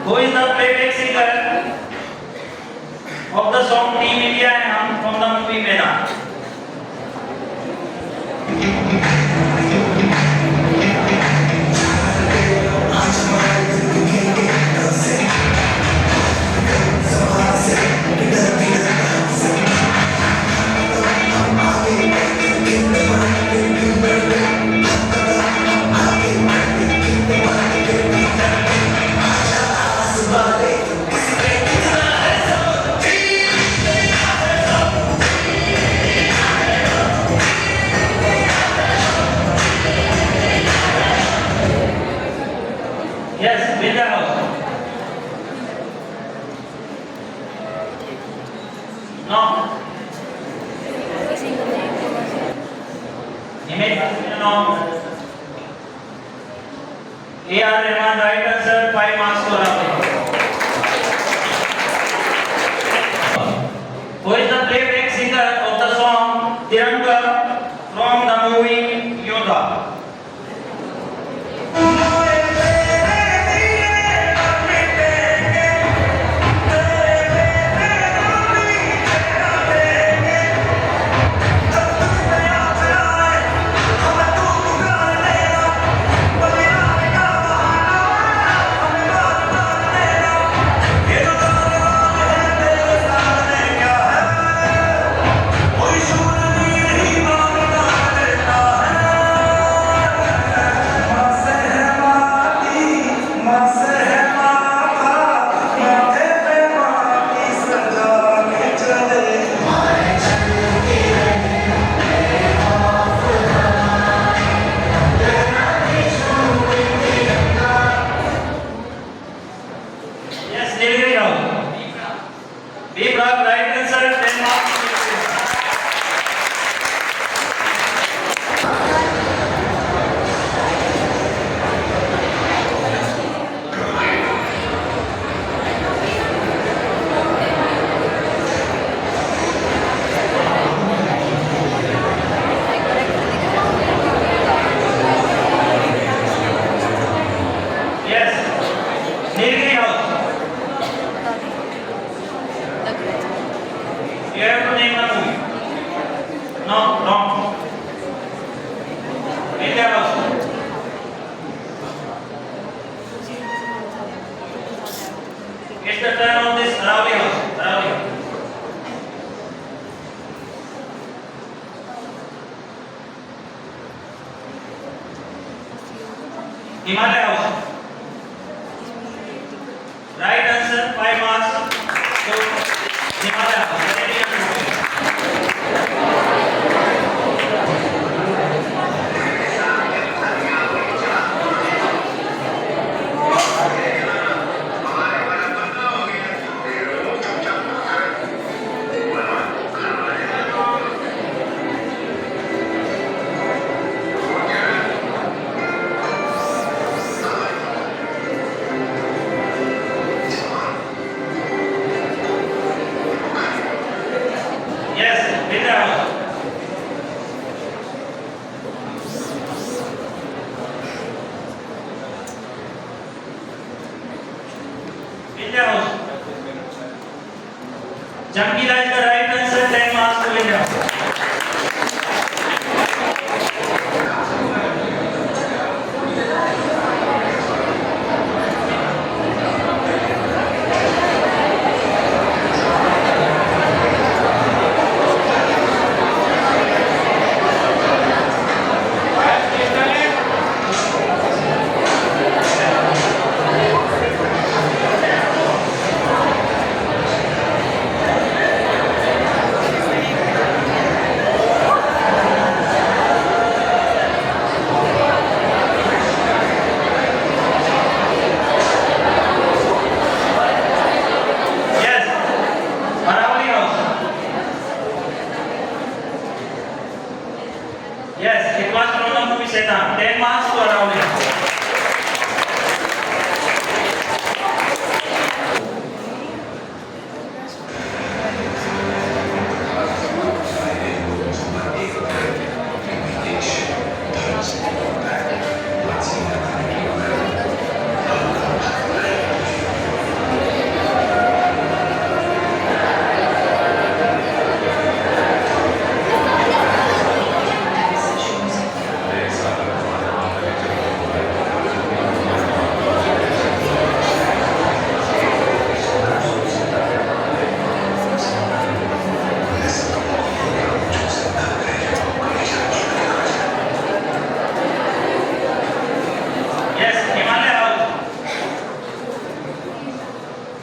Who is the playback singer of the song Team India and Hum from the movie Meda? Yes, with the house. No. Image, no. A.R. Rahman, right answer, 5 marks for us. Who is the playback singer of the song Tiranga from the movie Yoda? Himalaya House. Right answer, 5 marks. So, Himalaya House. Canadian movie. Yes, Vidya House. Vidya House. Jamkila is the right answer. 10 marks to Vidya House. Yes, Aravali House. Yes, it was from the movie Setan. 10 marks to Aravali House. Yes, Himalaya House.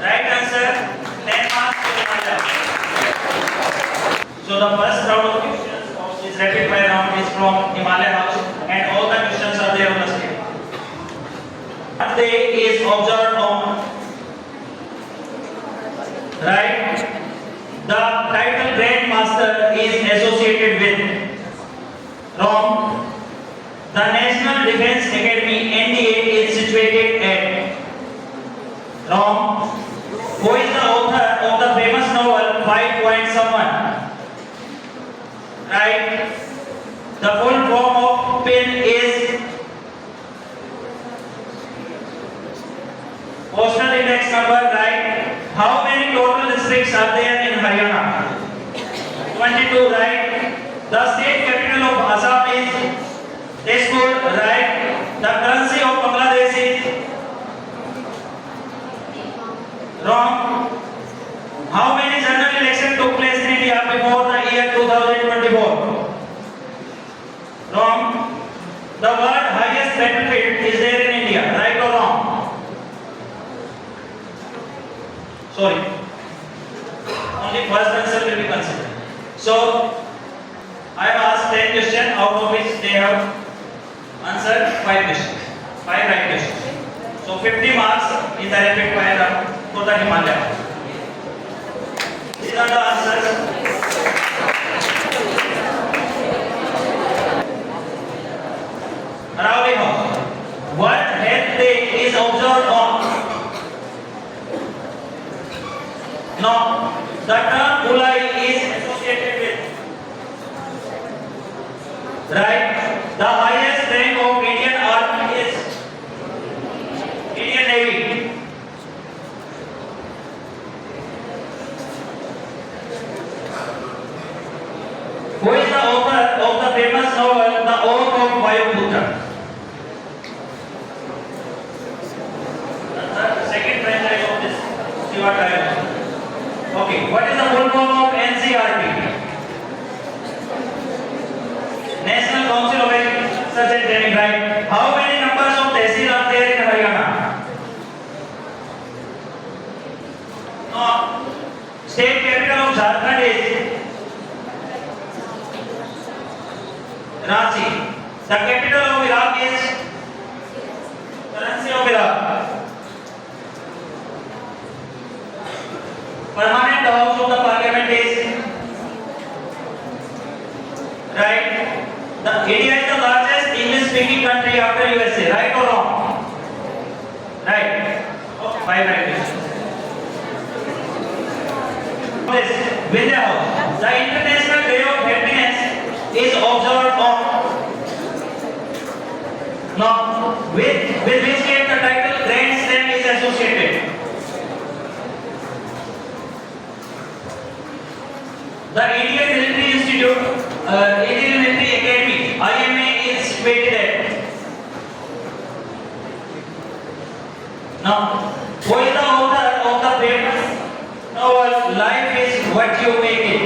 Right answer, 10 marks to Himalaya House. So the first round of questions of this rapid fire round is from Himalaya House and all the questions are there on the screen. What day is observed on? Right? The title Grand Master is associated with? Wrong. The National Defense Academy NDA is situated at? Wrong. Who is the author of the famous novel 5 Point Someone? Right. The full form of PIN is? Postal Index Number. Right. How many total districts are there in Haryana? 22. Right. The state capital of Assam is? Dispur. Right. The currency of Bangladesh is? Wrong. How many general elections took place in India before the year 2024? Wrong. The word highest battlefield is there in India. Right or wrong? Sorry. Only first answer will be considered. So, I have asked 10 questions, out of which they have answered 5 questions. 5 right questions. So 50 marks in the rapid fire round for the Himalaya. These are the answers. Aravali House. What health day is observed on? No. The term Ulai is associated with? Right. The highest rank of Indian Army is? Indian Navy. Who is the author of the famous novel The Oath of Vayuputra? Second franchise of this Shiva trilogy. Okay, what is the full form of NCERT? National Council of Agriculture and Training, right? How many numbers of tehsil state capital of Jharkhand is Ranchi. The capital of Iraq is currency of Iraq. Permanent house of the parliament is right. The India is the largest English speaking country after USA. Right or wrong? Right. Oh, 5 right questions. This Vindhya House. The International Day of Happiness is observed on. Now, with which game the title Grand Slam is associated? The Indian Military Institute, Indian Military Academy, IMA is situated at. Now, who is the author of the famous novel Life is What You Make It?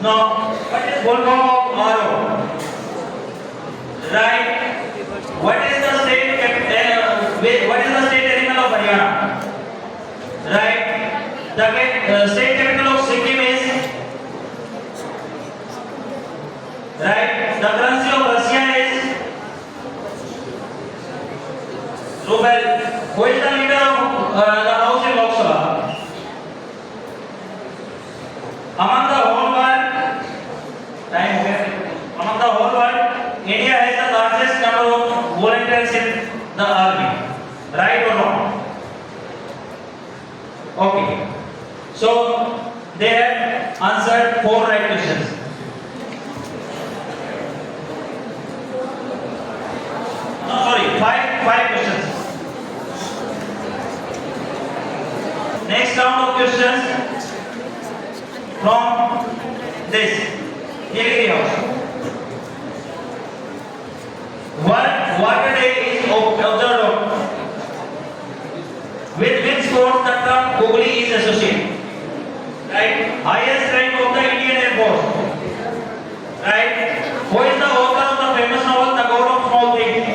Now, what is full form of RO? Right. What is the state animal of Haryana? Right. The state capital of Sikkim is right. The currency of Russia is ruble. Who is the leader of the House in Lok Sabha? Among the whole world, India has the largest number of volunteers in the army. Right or wrong? Okay. So they have answered 4 right questions. No, sorry, 5 questions. Next round of questions from this Nilgiri House. World Water Day is observed on. With which sport the term Kugli is associated? Right? Highest rank of the Indian Air Force. Right? Who is the author of the famous novel The God of Small Things?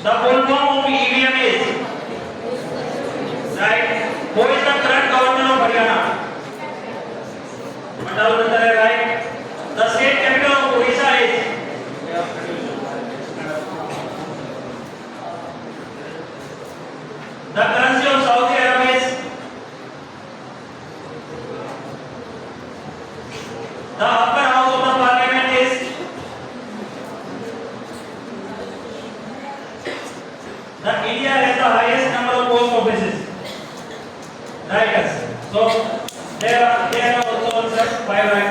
The full form of EVM is. Right? Who is the current governor of Haryana? Right? The state capital of Odisha is. The currency of Saudi Arabia is. The upper house of the parliament is. The India has the highest number of post offices. Right, yes. So there are also answered 5 right.